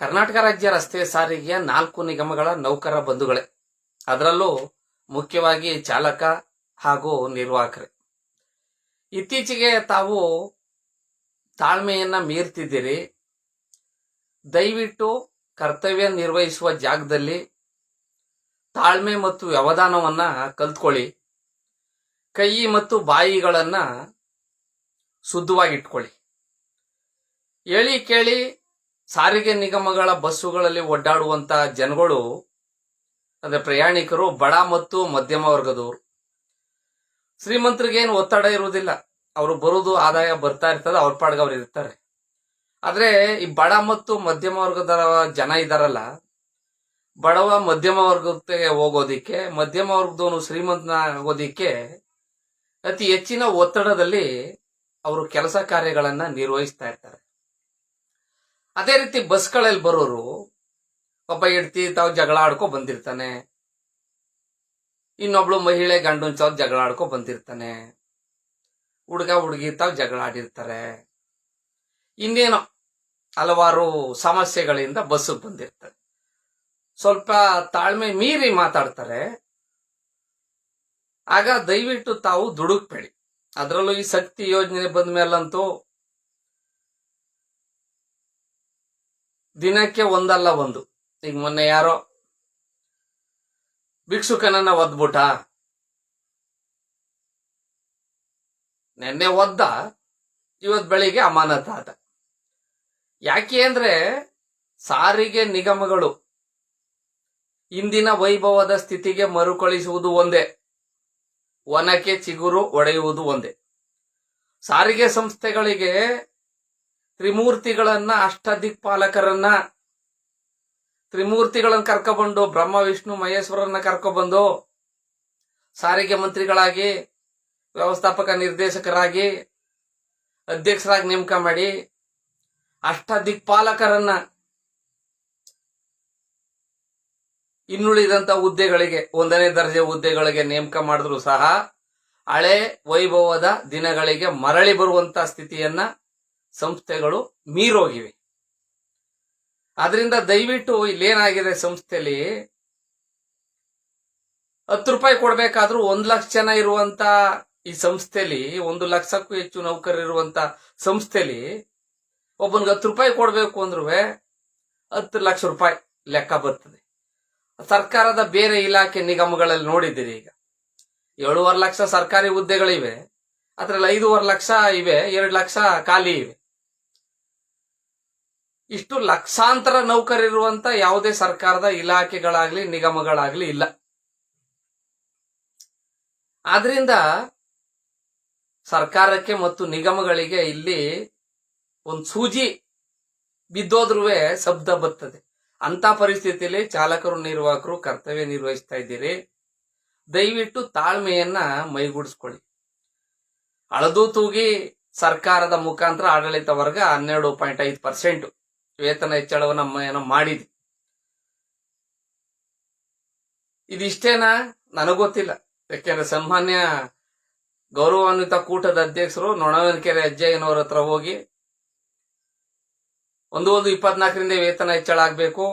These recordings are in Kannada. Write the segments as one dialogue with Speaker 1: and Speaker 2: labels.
Speaker 1: ಕರ್ನಾಟಕ ರಾಜ್ಯ ರಸ್ತೆ ಸಾರಿಗೆಯ 4 ನಿಗಮಗಳ ನೌಕರ ಬಂಧುಗಳೇ, ಅದರಲ್ಲೂ ಮುಖ್ಯವಾಗಿ ಚಾಲಕ ಹಾಗೂ ನಿರ್ವಾಹಕರೇ, ಇತ್ತೀಚೆಗೆ ತಾವು ತಾಳ್ಮೆಯನ್ನ ಮೀರ್ತಿದ್ದೀರಿ. ದಯವಿಟ್ಟು ಕರ್ತವ್ಯ ನಿರ್ವಹಿಸುವ ಜಾಗದಲ್ಲಿ ತಾಳ್ಮೆ ಮತ್ತು ವ್ಯವಧಾನವನ್ನ ಕಲ್ತ್ಕೊಳ್ಳಿ. ಕೈ ಮತ್ತು ಬಾಯಿಗಳನ್ನ ಶುದ್ಧವಾಗಿಟ್ಕೊಳ್ಳಿ. ಹೇಳಿ ಕೇಳಿ ಸಾರಿಗೆ ನಿಗಮಗಳ ಬಸ್ಸುಗಳಲ್ಲಿ ಓಡಾಡುವಂತ ಜನಗಳು, ಅಂದ್ರೆ ಪ್ರಯಾಣಿಕರು, ಬಡ ಮತ್ತು ಮಧ್ಯಮ ವರ್ಗದವರು. ಶ್ರೀಮಂತರಿಗೇನು ಒತ್ತಡ ಇರುವುದಿಲ್ಲ, ಅವರು ಬರುವುದು ಆದಾಯ ಬರ್ತಾ ಇರ್ತದೆ, ಅವ್ರ ಪಾಡ್ಗೆ ಅವ್ರು ಇರ್ತಾರೆ. ಆದ್ರೆ ಈ ಬಡ ಮತ್ತು ಮಧ್ಯಮ ವರ್ಗದ ಜನ ಇದಾರಲ್ಲ, ಬಡವ ಮಧ್ಯಮ ವರ್ಗಕ್ಕೆ ಹೋಗೋದಿಕ್ಕೆ, ಮಧ್ಯಮ ವರ್ಗದವನು ಶ್ರೀಮಂತನ ಆಗೋದಿಕ್ಕೆ ಅತಿ ಹೆಚ್ಚಿನ ಒತ್ತಡದಲ್ಲಿ ಅವರು ಕೆಲಸ ಕಾರ್ಯಗಳನ್ನ ನಿರ್ವಹಿಸ್ತಾ ಇರ್ತಾರೆ. ಅದೇ ರೀತಿ ಬಸ್ಗಳಲ್ಲಿ ಬರೋರು, ಒಬ್ಬ ಹೆಂಡತಿ ತಾವು ಜಗಳ ಆಡ್ಕೊ ಬಂದಿರ್ತಾನೆ, ಇನ್ನೊಬ್ಳು ಮಹಿಳೆ ಗಂಡನ್ ತಾವ್ ಜಗಳ ಆಡ್ಕೊ ಬಂದಿರ್ತಾನೆ, ಹುಡುಗ ಹುಡುಗಿ ತಾವ್ ಜಗಳ ಆಡಿರ್ತಾರೆ, ಇನ್ನೇನೋ ಹಲವಾರು ಸಮಸ್ಯೆಗಳಿಂದ ಬಸ್ಸಿಗೆ ಬಂದಿರ್ತಾರೆ. ಸ್ವಲ್ಪ ತಾಳ್ಮೆ ಮೀರಿ ಮಾತಾಡ್ತಾರೆ. ಆಗ ದಯವಿಟ್ಟು ತಾವು ದುಡುಕ್ಬೇಡಿ. ಅದರಲ್ಲೂ ಈ ಶಕ್ತಿ ಯೋಜನೆ ಬಂದ ಮೇಲಂತೂ ದಿನಕ್ಕೆ ಒಂದಲ್ಲ ಒಂದು. ಈಗ ಮೊನ್ನೆ ಯಾರೋ ಭಿಕ್ಷುಕನನ್ನ ಒದ್ಬಿಟ್ಟ, ನೆನ್ನೆ ಒದ್ದ, ಇವತ್ ಬೆಳಿಗ್ಗೆ ಅಮಾನತಾದ. ಯಾಕೆ ಅಂದ್ರೆ ಸಾರಿಗೆ ನಿಗಮಗಳು ಇಂದಿನ ವೈಭವದ ಸ್ಥಿತಿಗೆ ಮರುಕಳಿಸುವುದು ಒಂದೇ, ಒನಕೆ ಚಿಗುರು ಒಡೆಯುವುದು ಒಂದೇ. ಸಾರಿಗೆ ಸಂಸ್ಥೆಗಳಿಗೆ ತ್ರಿಮೂರ್ತಿಗಳನ್ನ, ಅಷ್ಟದಿಕ್ಪಾಲಕರನ್ನ, ತ್ರಿಮೂರ್ತಿಗಳನ್ನ ಕರ್ಕೊಬಂದು, ಬ್ರಹ್ಮ ವಿಷ್ಣು ಮಹೇಶ್ವರನ್ನ ಕರ್ಕೊಬಂದು ಸಾರಿಗೆ ಮಂತ್ರಿಗಳಾಗಿ, ವ್ಯವಸ್ಥಾಪಕ ನಿರ್ದೇಶಕರಾಗಿ, ಅಧ್ಯಕ್ಷರಾಗಿ ನೇಮಕ ಮಾಡಿ, ಅಷ್ಟದಿಕ್ಪಾಲಕರನ್ನ ಇನ್ನುಳಿದಂತ ಹುದ್ದೆಗಳಿಗೆ, 1ನೇ ದರ್ಜೆ ಹುದ್ದೆಗಳಿಗೆ ನೇಮಕ ಮಾಡಿದ್ರು ಸಹ ಹಳೆ ವೈಭವದ ದಿನಗಳಿಗೆ ಮರಳಿ ಬರುವಂತ ಸ್ಥಿತಿಯನ್ನ ಸಂಸ್ಥೆಗಳು ಮೀರೋಗಿವೆ. ಆದ್ರಿಂದ ದಯವಿಟ್ಟು ಇಲ್ಲೇನಾಗಿದೆ, ಸಂಸ್ಥೆಯಲ್ಲಿ 10 ರೂಪಾಯಿ ಕೊಡ್ಬೇಕಾದ್ರೂ 1 ಲಕ್ಷ ಜನ ಇರುವಂತ ಈ ಸಂಸ್ಥೆಯಲ್ಲಿ, 1 ಲಕ್ಷಕ್ಕೂ ಹೆಚ್ಚು ನೌಕರರಿರುವಂತ ಸಂಸ್ಥೆಯಲ್ಲಿ ಒಬ್ಬನಿಗೆ 10 ರೂಪಾಯಿ ಕೊಡ್ಬೇಕು ಅಂದ್ರೂ 10 ಲಕ್ಷ ರೂಪಾಯಿ ಲೆಕ್ಕ ಬರ್ತದೆ. ಸರ್ಕಾರದ ಬೇರೆ ಇಲಾಖೆ ನಿಗಮಗಳಲ್ಲಿ ನೋಡಿದ್ದೀರಿ, ಈಗ 7.5 ಲಕ್ಷ ಸರ್ಕಾರಿ ಹುದ್ದೆಗಳಿವೆ, ಅದ್ರಲ್ಲಿ 5.5 ಲಕ್ಷ ಇವೆ, 2 ಲಕ್ಷ ಖಾಲಿ ಇವೆ. ಇಷ್ಟು ಲಕ್ಷಾಂತರ ನೌಕರರಿರುವಂತ ಯಾವುದೇ ಸರ್ಕಾರದ ಇಲಾಖೆಗಳಾಗ್ಲಿ ನಿಗಮಗಳಾಗ್ಲಿ ಇಲ್ಲ. ಆದ್ರಿಂದ ಸರ್ಕಾರಕ್ಕೆ ಮತ್ತು ನಿಗಮಗಳಿಗೆ ಇಲ್ಲಿ ಒಂದು ಸೂಜಿ ಬಿದ್ದೋದ್ರೂ ಶಬ್ದ ಬರ್ತದೆ. ಅಂತ ಪರಿಸ್ಥಿತಿಯಲ್ಲಿ ಚಾಲಕರು ನಿರ್ವಾಹಕರು ಕರ್ತವ್ಯ ನಿರ್ವಹಿಸ್ತಾ ಇದ್ದೀರಿ. ದಯವಿಟ್ಟು ತಾಳ್ಮೆಯನ್ನ ಮೈಗೂಡಿಸ್ಕೊಳ್ಳಿ. ಅಳದು ತೂಗಿ ಸರ್ಕಾರದ ಮುಖಾಂತರ ಆಡಳಿತ ವರ್ಗ 12.5% ವೇತನ ಹೆಚ್ಚಳವನ್ನ ಏನೋ ಮಾಡಿದೆ. ಇದಿಷ್ಟೇನಾ ನನಗೊತ್ತಿಲ್ಲ. ಯಾಕೆಂದ್ರೆ ಸನ್ಮಾನ್ಯ ಗೌರವಾನ್ವಿತ ಕೂಟದ ಅಧ್ಯಕ್ಷರು ನೊಣವನಕೆರೆ ಅಜ್ಜಯ್ಯನವರ ಹತ್ರ ಹೋಗಿ 1/1/24ರಿಂದ ವೇತನ ಹೆಚ್ಚಳ ಆಗ್ಬೇಕು,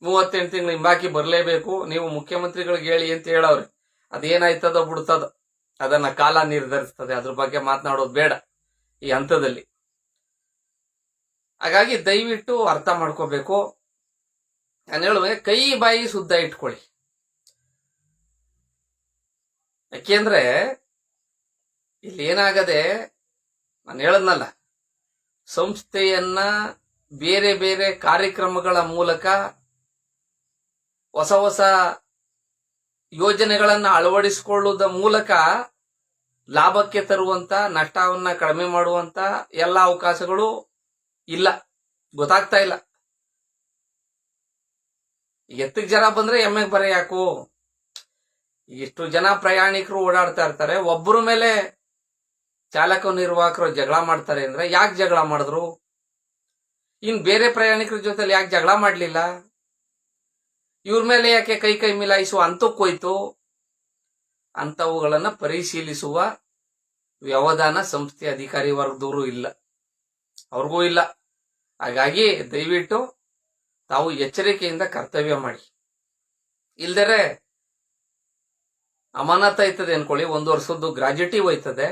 Speaker 1: 38 ತಿಂಗಳು ಹಿಂಬಾಕಿ ಬರಲೇಬೇಕು, ನೀವು ಮುಖ್ಯಮಂತ್ರಿಗಳಿಗೆ ಹೇಳಿ ಅಂತ ಹೇಳವ್ರೆ. ಅದೇನಾಯ್ತದೋ ಬಿಡ್ತದೋ ಅದನ್ನ ಕಾಲ ನಿರ್ಧರಿಸ್ತದೆ. ಅದ್ರ ಬಗ್ಗೆ ಮಾತನಾಡೋದು ಬೇಡ ಈ ಹಂತದಲ್ಲಿ. ಹಾಗಾಗಿ ದಯವಿಟ್ಟು ಅರ್ಥ ಮಾಡ್ಕೋಬೇಕು. ನಾನು ಹೇಳುವೆ, ಕೈ ಬಾಯಿ ಶುದ್ಧ ಇಟ್ಕೊಳ್ಳಿ. ಯಾಕೆಂದ್ರೆ ಇಲ್ಲಿ ಏನಾಗದೆ, ನಾನು ಹೇಳದ್ನಲ್ಲ, ಸಂಸ್ಥೆಯನ್ನ ಬೇರೆ ಬೇರೆ ಕಾರ್ಯಕ್ರಮಗಳ ಮೂಲಕ ಹೊಸ ಹೊಸ ಯೋಜನೆಗಳನ್ನ ಅಳವಡಿಸಿಕೊಳ್ಳುವುದ ಮೂಲಕ ಲಾಭಕ್ಕೆ ತರುವಂತ, ನಷ್ಟವನ್ನ ಕಡಿಮೆ ಮಾಡುವಂತ ಎಲ್ಲ ಅವಕಾಶಗಳು ಇಲ್ಲ, ಗೊತ್ತಾಗ್ತಾ ಇಲ್ಲ. ಎತ್ತಿಗೆ ಜನ ಬಂದ್ರೆ ಎಮ್ಮೆಗೆ ಬರ ಯಾಕೋ? ಇಷ್ಟು ಜನ ಪ್ರಯಾಣಿಕರು ಓಡಾಡ್ತಾ ಇರ್ತಾರೆ, ಒಬ್ಬರ ಮೇಲೆ ಚಾಲಕ ನಿರ್ವಾಹಕರು ಜಗಳ ಮಾಡ್ತಾರೆ ಅಂದ್ರೆ ಯಾಕೆ ಜಗಳ ಮಾಡಿದ್ರು? ಇನ್ ಬೇರೆ ಪ್ರಯಾಣಿಕರ ಜೊತೆ ಯಾಕೆ ಜಗಳ ಮಾಡ್ಲಿಲ್ಲ? ಇವ್ರ ಮೇಲೆ ಯಾಕೆ ಕೈ ಮಿಲಾಯಿಸುವ ಹಂತಕ್ಕೋಯ್ತು? ಅಂತವುಗಳನ್ನ ಪರಿಶೀಲಿಸುವ ವ್ಯವಧಾನ ಸಂಸ್ಥೆ ಅಧಿಕಾರಿ ವರ್ಗದವರು ಇಲ್ಲ, ಅವ್ರಿಗೂ ಇಲ್ಲ. ಹಾಗಾಗಿ ದಯವಿಟ್ಟು ತಾವು ಎಚ್ಚರಿಕೆಯಿಂದ ಕರ್ತವ್ಯ ಮಾಡಿ. ಇಲ್ದರೆ ಅಮಾನತ್ ಆಯ್ತದೆ ಅನ್ಕೊಳ್ಳಿ, 1 ವರ್ಷದ್ದು ಗ್ರಾಜ್ಯುಟಿ ಹೋಯ್ತದೆ,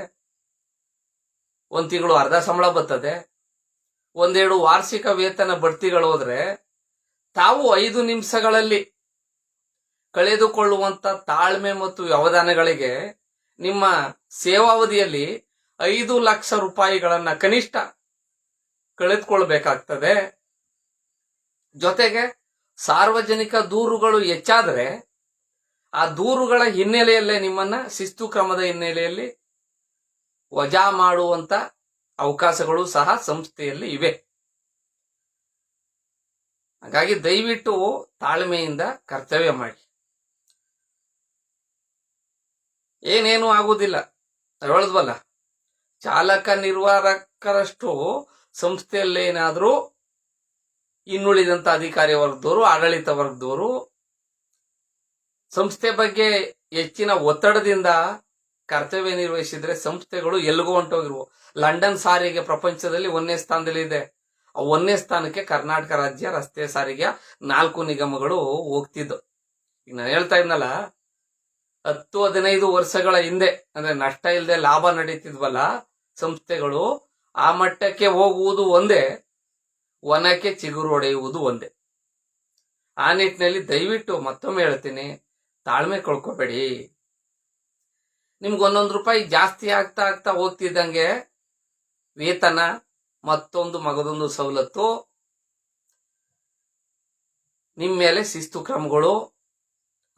Speaker 1: 1 ತಿಂಗಳು ಅರ್ಧ ಸಂಬಳ ಬರ್ತದೆ, 1-2 ವಾರ್ಷಿಕ ವೇತನ ಬಡ್ತಿಗಳು ಹೋದ್ರೆ ತಾವು 5 ನಿಮಿಷಗಳಲ್ಲಿ ಕಳೆದುಕೊಳ್ಳುವಂತ ತಾಳ್ಮೆ ಮತ್ತು ವ್ಯವಧಾನಗಳಿಗೆ ನಿಮ್ಮ ಸೇವಾವಧಿಯಲ್ಲಿ 5 ಲಕ್ಷ ರೂಪಾಯಿಗಳನ್ನ ಕನಿಷ್ಠ ಕಳೆದುಕೊಳ್ಬೇಕಾಗ್ತದೆ. ಜೊತೆಗೆ ಸಾರ್ವಜನಿಕ ದೂರುಗಳು ಹೆಚ್ಚಾದರೆ ಆ ದೂರುಗಳ ಹಿನ್ನೆಲೆಯಲ್ಲೇ ನಿಮ್ಮನ್ನ ಶಿಸ್ತು ಕ್ರಮದ ಹಿನ್ನೆಲೆಯಲ್ಲಿ ವಜಾ ಮಾಡುವಂತ ಅವಕಾಶಗಳು ಸಹ ಸಂಸ್ಥೆಯಲ್ಲಿ ಇವೆ. ಹಾಗಾಗಿ ದಯವಿಟ್ಟು ತಾಳ್ಮೆಯಿಂದ ಕರ್ತವ್ಯ ಮಾಡಿ. ಏನೇನು ಆಗುವುದಿಲ್ಲ, ಹೇಳಿದ್ವಲ್ಲ, ಚಾಲಕ ನಿರ್ವಾಹಕರಷ್ಟು ಸಂಸ್ಥೆಯಲ್ಲೇನಾದ್ರೂ ಇನ್ನುಳಿದಂತ ಅಧಿಕಾರಿ ವರ್ಗದವರು, ಆಡಳಿತ ವರ್ಗದವರು ಸಂಸ್ಥೆ ಬಗ್ಗೆ ಹೆಚ್ಚಿನ ಒತ್ತಡದಿಂದ ಕರ್ತವ್ಯ ನಿರ್ವಹಿಸಿದ್ರೆ ಸಂಸ್ಥೆಗಳು ಎಲ್ಲಿಗೂ ಹೊಂಟೋಗಿರುವ. ಲಂಡನ್ ಸಾರಿಗೆ ಪ್ರಪಂಚದಲ್ಲಿ 1ನೇ ಸ್ಥಾನದಲ್ಲಿ ಇದೆ. ಆ 1ನೇ ಸ್ಥಾನಕ್ಕೆ ಕರ್ನಾಟಕ ರಾಜ್ಯ ರಸ್ತೆ ಸಾರಿಗೆಯ 4 ನಿಗಮಗಳು ಹೋಗ್ತಿದ್ದು. ಈಗ ನಾನು ಹೇಳ್ತಾ ಇದ್ನಲ್ಲ, 10-15 ವರ್ಷಗಳ ಹಿಂದೆ ಅಂದ್ರೆ ನಷ್ಟ ಇಲ್ಲದೆ ಲಾಭ ನಡೀತಿದ್ವಲ್ಲ ಸಂಸ್ಥೆಗಳು, ಆ ಮಟ್ಟಕ್ಕೆ ಹೋಗುವುದು ಒಂದೇ, ವನಕ್ಕೆ ಚಿಗುರು ಹೊಡೆಯುವುದು ಒಂದೇ. ಆ ನಿಟ್ಟಿನಲ್ಲಿ ದಯವಿಟ್ಟು ಮತ್ತೊಮ್ಮೆ ಹೇಳ್ತೀನಿ, ತಾಳ್ಮೆ ಕಳ್ಕೋಬೇಡಿ. ನಿಮ್ಗೆ 1 ರೂಪಾಯಿ ಜಾಸ್ತಿ ಆಗ್ತಾ ಆಗ್ತಾ ಹೋಗ್ತಿದ್ದಂಗೆ ವೇತನ, ಮತ್ತೊಂದು ಮಗದೊಂದು ಸವಲತ್ತು, ನಿಮ್ಮ ಮೇಲೆ ಶಿಸ್ತು ಕ್ರಮಗಳು,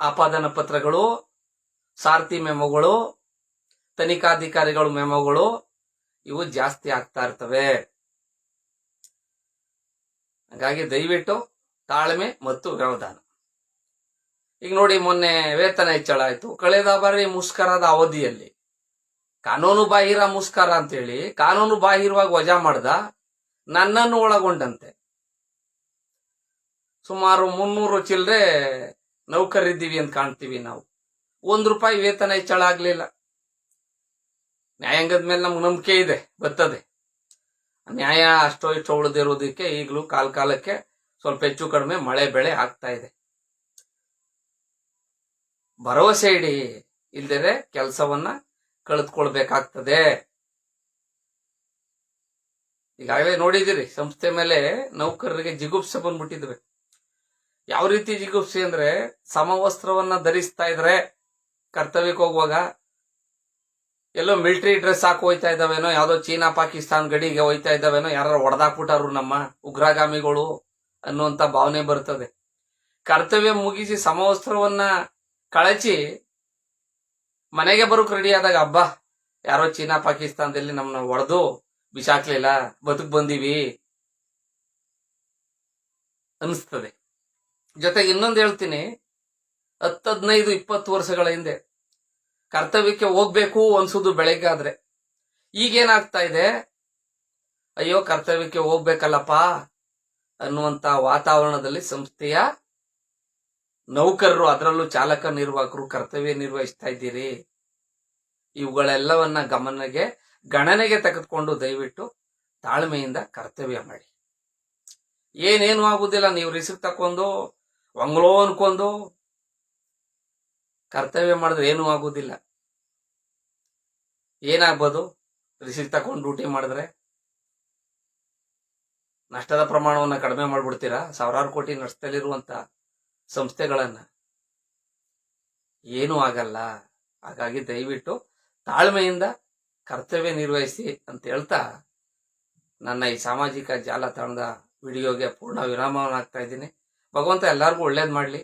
Speaker 1: ಆಪಾದನ ಪತ್ರಗಳು, ಸಾರಥಿ ಮೆಮೊಗಳು, ತನಿಖಾಧಿಕಾರಿಗಳ ಮೆಮೊಗಳು ಇವು ಜಾಸ್ತಿ ಆಗ್ತಾ ಇರ್ತವೆ. ಹಾಗಾಗಿ ದಯವಿಟ್ಟು ತಾಳ್ಮೆ ಮತ್ತು ವ್ಯವಧಾನ. ಈಗ ನೋಡಿ, ಮೊನ್ನೆ ವೇತನ ಹೆಚ್ಚಳ ಆಯ್ತು. ಕಳೆದ ಬಾರಿ ಮುಷ್ಕರದ ಅವಧಿಯಲ್ಲಿ ಕಾನೂನು ಬಾಹಿರ ಮುಷ್ಕರ ಅಂತೇಳಿ ಕಾನೂನು ಬಾಹಿರವಾಗಿ ವಜಾ ಮಾಡ್ದ, ನನ್ನನ್ನು ಒಳಗೊಂಡಂತೆ ಸುಮಾರು 300 ಚಿಲ್ಲರೆ ನೌಕರಿದ್ದೀವಿ ಅಂತ ಕಾಣ್ತೀವಿ ನಾವು. 1 ರೂಪಾಯಿ ವೇತನ ಹೆಚ್ಚಳ ಆಗ್ಲಿಲ್ಲ. ನ್ಯಾಯಾಂಗದ ಮೇಲೆ ನಮ್ಗೆ ನಂಬಿಕೆ ಇದೆ, ಬರ್ತದೆ. ನ್ಯಾಯ ಅಷ್ಟೋ ಇಷ್ಟೋ ಉಳಿದಿರೋದಕ್ಕೆ ಈಗಲೂ ಕಾಲಕ್ಕೆ ಸ್ವಲ್ಪ ಹೆಚ್ಚು ಕಡಿಮೆ ಮಳೆ ಬೆಳೆ ಆಗ್ತಾ ಇದೆ. ಭರವಸೆ ಇಡಿ, ಇಲ್ದರೆ ಕೆಲಸವನ್ನ ಕಳೆದುಕೊಳ್ಬೇಕಾಗ್ತದೆ. ಈಗಾಗಲೇ ನೋಡಿದಿರಿ, ಸಂಸ್ಥೆ ಮೇಲೆ ನೌಕರರಿಗೆ ಜಿಗುಪ್ಸೆ ಬಂದ್ಬಿಟ್ಟಿದ್ವಿ. ಯಾವ ರೀತಿ ಜಿಗುಪ್ಸೆ ಅಂದ್ರೆ, ಸಮವಸ್ತ್ರವನ್ನ ಧರಿಸ್ತಾ ಇದ್ರೆ ಕರ್ತವ್ಯಕ್ಕೆ ಹೋಗುವಾಗ ಎಲ್ಲೋ ಮಿಲಿಟರಿ ಡ್ರೆಸ್ ಹಾಕಿ ಹೋಯ್ತಾ ಇದ್ದಾವೇನೋ, ಯಾವ್ದೋ ಚೀನಾ ಪಾಕಿಸ್ತಾನ ಗಡಿಗೆ ಹೋಯ್ತಾ ಇದ್ದಾವೇನೋ, ಯಾರು ಹೊಡೆದಾಕ್ಬಿಟ್ಟಾರು ನಮ್ಮ ಉಗ್ರಗಾಮಿಗಳು ಅನ್ನುವಂತ ಭಾವನೆ ಬರ್ತದೆ. ಕರ್ತವ್ಯ ಮುಗಿಸಿ ಸಮವಸ್ತ್ರವನ್ನ ಕಳಚಿ ಮನೆಗೆ ಬರೋಕ್ ರೆಡಿ ಆದಾಗ, ಹಬ್ಬ ಯಾರೋ ಚೀನಾ ಪಾಕಿಸ್ತಾನದಲ್ಲಿ ನಮ್ಮನ್ನ ಹೊಡೆದು ಬಿಸಾಕ್ಲಿಲ್ಲ, ಬದುಕ್ ಬಂದೀವಿ ಅನಿಸ್ತದೆ. ಜೊತೆಗೆ ಇನ್ನೊಂದು ಹೇಳ್ತೀನಿ, 10-15-20 ವರ್ಷಗಳ ಹಿಂದೆ ಕರ್ತವ್ಯಕ್ಕೆ ಹೋಗ್ಬೇಕು ಅನ್ಸುದು ಬೆಳಗ್ಗೆ ಆದ್ರೆ. ಈಗೇನಾಗ್ತಾ ಇದೆ, ಅಯ್ಯೋ ಕರ್ತವ್ಯಕ್ಕೆ ಹೋಗ್ಬೇಕಲ್ಲಪ್ಪ ಅನ್ನುವಂತ ವಾತಾವರಣದಲ್ಲಿ ಸಂಸ್ಥೆಯ ನೌಕರರು, ಅದರಲ್ಲೂ ಚಾಲಕ ನಿರ್ವಾಹಕರು ಕರ್ತವ್ಯ ನಿರ್ವಹಿಸ್ತಾ ಇದ್ದೀರಿ. ಇವುಗಳೆಲ್ಲವನ್ನ ಗಣನೆಗೆ ತೆಗೆದುಕೊಂಡು ದಯವಿಟ್ಟು ತಾಳ್ಮೆಯಿಂದ ಕರ್ತವ್ಯ ಮಾಡಿ. ಏನೇನು ಆಗುದಿಲ್ಲ, ನೀವು ರಿಸಿಕ್ ತಕೊಂಡು ಒಂಗ್ಲೋ ಅನ್ಕೊಂಡು ಕರ್ತವ್ಯ ಮಾಡಿದ್ರೆ ಏನೂ ಆಗುದಿಲ್ಲ. ಏನಾಗ್ಬೋದು, ರಿಸಿಕ್ ತಕೊಂಡು ಡ್ಯೂಟಿ ಮಾಡಿದ್ರೆ ನಷ್ಟದ ಪ್ರಮಾಣವನ್ನ ಕಡಿಮೆ ಮಾಡ್ಬಿಡ್ತೀರಾ? 1000 ಕೋಟಿ ನಷ್ಟದಲ್ಲಿರುವಂತ ಸಂಸ್ಥೆಗಳನ್ನ ಏನೂ ಆಗಲ್ಲ. ಹಾಗಾಗಿ ದಯವಿಟ್ಟು ತಾಳ್ಮೆಯಿಂದ ಕರ್ತವ್ಯ ನಿರ್ವಹಿಸಿ ಅಂತ ಹೇಳ್ತಾ ನನ್ನ ಈ ಸಾಮಾಜಿಕ ಜಾಲತಾಣದ ವಿಡಿಯೋಗೆ ಪೂರ್ಣ ವಿರಾಮವನ್ನು ಹಾಕ್ತಾ ಇದ್ದೀನಿ. ಭಗವಂತ ಎಲ್ಲರಿಗೂ ಒಳ್ಳೇದ್ ಮಾಡ್ಲಿ.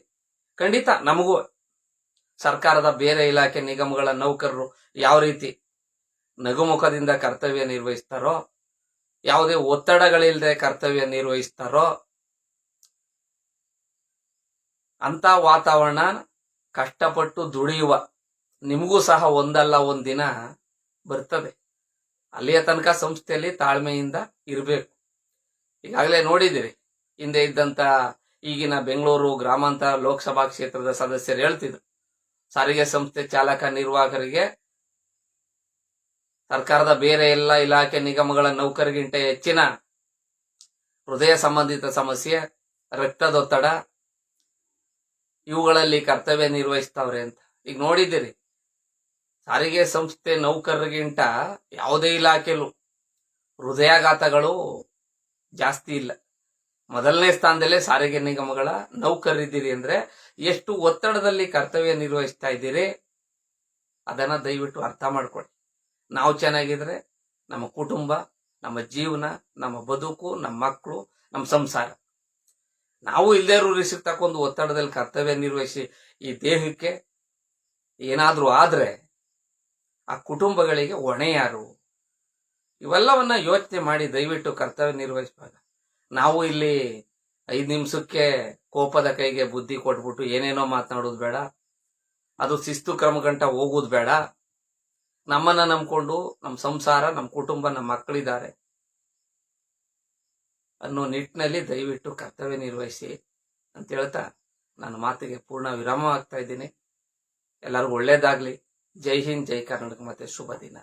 Speaker 1: ಖಂಡಿತ ನಮಗೂ ಸರ್ಕಾರದ ಬೇರೆ ಇಲಾಖೆ ನಿಗಮಗಳ ನೌಕರರು ಯಾವ ರೀತಿ ನಗುಮುಖದಿಂದ ಕರ್ತವ್ಯ ನಿರ್ವಹಿಸ್ತಾರೋ, ಯಾವುದೇ ಒತ್ತಡಗಳಿಲ್ಲದೆ ಕರ್ತವ್ಯ ನಿರ್ವಹಿಸ್ತಾರೋ, ಅಂತ ವಾತಾವರಣ ಕಷ್ಟಪಟ್ಟು ದುಡಿಯುವ ನಿಮಗೂ ಸಹ ಒಂದಲ್ಲ ಒಂದ್ ದಿನ ಬರ್ತದೆ. ಅಲ್ಲಿಯ ತನಕ ಸಂಸ್ಥೆಯಲ್ಲಿ ತಾಳ್ಮೆಯಿಂದ ಇರಬೇಕು. ಈಗಾಗಲೇ ನೋಡಿದಿರಿ, ಹಿಂದೆ ಇದ್ದಂತ ಈಗಿನ ಬೆಂಗಳೂರು ಗ್ರಾಮಾಂತರ ಲೋಕಸಭಾ ಕ್ಷೇತ್ರದ ಸದಸ್ಯರು ಹೇಳ್ತಿದ್ರು, ಸಾರಿಗೆ ಸಂಸ್ಥೆ ಚಾಲಕ ನಿರ್ವಾಹಕರಿಗೆ ಸರ್ಕಾರದ ಬೇರೆ ಎಲ್ಲ ಇಲಾಖೆ ನಿಗಮಗಳ ನೌಕರಿಗಿಂತ ಹೆಚ್ಚಿನ ಹೃದಯ ಸಂಬಂಧಿತ ಸಮಸ್ಯೆ, ರಕ್ತದೊತ್ತಡ ಇವುಗಳಲ್ಲಿ ಕರ್ತವ್ಯ ನಿರ್ವಹಿಸ್ತಾವ್ರೆ ಅಂತ ಈಗ ನೋಡಿದ್ದೀರಿ. ಸಾರಿಗೆ ಸಂಸ್ಥೆ ನೌಕರರಿಗಿಂತ ಯಾವುದೇ ಇಲಾಖೆಯಲ್ಲೂ ಹೃದಯಾಘಾತಗಳು ಜಾಸ್ತಿ ಇಲ್ಲ. ಮೊದಲನೇ ಸ್ಥಾನದಲ್ಲೇ ಸಾರಿಗೆ ನಿಗಮಗಳ ನೌಕರರಿದ್ದೀರಿ ಅಂದ್ರೆ ಎಷ್ಟು ಒತ್ತಡದಲ್ಲಿ ಕರ್ತವ್ಯ ನಿರ್ವಹಿಸ್ತಾ ಇದ್ದೀರಿ ಅದನ್ನ ದಯವಿಟ್ಟು ಅರ್ಥ ಮಾಡ್ಕೊಳ್ಳಿ. ನಾವು ಚೆನ್ನಾಗಿದ್ರೆ ನಮ್ಮ ಕುಟುಂಬ, ನಮ್ಮ ಜೀವನ, ನಮ್ಮ ಬದುಕು, ನಮ್ಮ ಮಕ್ಕಳು, ನಮ್ಮ ಸಂಸಾರ. ನಾವು ಇಲ್ಲದೇ ರೂಢಿಸಿರ್ತಕ್ಕೊಂದು ಒತ್ತಡದಲ್ಲಿ ಕರ್ತವ್ಯ ನಿರ್ವಹಿಸಿ ಈ ದೇಹಕ್ಕೆ ಏನಾದ್ರೂ ಆದ್ರೆ ಆ ಕುಟುಂಬಗಳಿಗೆ ಹೊಣೆ ಯಾರು? ಇವೆಲ್ಲವನ್ನ ಯೋಚನೆ ಮಾಡಿ ದಯವಿಟ್ಟು ಕರ್ತವ್ಯ ನಿರ್ವಹಿಸುವಾಗ ನಾವು ಇಲ್ಲಿ 5 ನಿಮಿಷಕ್ಕೆ ಕೋಪದ ಕೈಗೆ ಬುದ್ಧಿ ಕೊಟ್ಬಿಟ್ಟು ಏನೇನೋ ಮಾತನಾಡೋದು ಬೇಡ. ಅದು ಶಿಸ್ತು ಕ್ರಮಗಂಟ ಹೋಗೋದು ಬೇಡ. ನಮ್ಮನ್ನ ನಂಬ್ಕೊಂಡು ನಮ್ಮ ಸಂಸಾರ, ನಮ್ಮ ಕುಟುಂಬ, ನಮ್ಮ ಮಕ್ಕಳಿದ್ದಾರೆ ಅನ್ನೋ ನಿಟ್ಟಿನಲ್ಲಿ ದಯವಿಟ್ಟು ಕರ್ತವ್ಯ ನಿರ್ವಹಿಸಿ ಅಂತ ಹೇಳ್ತಾ ನನ್ನ ಮಾತಿಗೆ ಪೂರ್ಣ ವಿರಾಮ ಆಗ್ತಾ ಇದ್ದೀನಿ. ಎಲ್ಲರಿಗೂ ಒಳ್ಳೇದಾಗ್ಲಿ. ಜೈ ಹಿಂದ್, ಜೈ ಕರ್ನಾಟಕ, ಮತ್ತೆ ಶುಭ ದಿನ.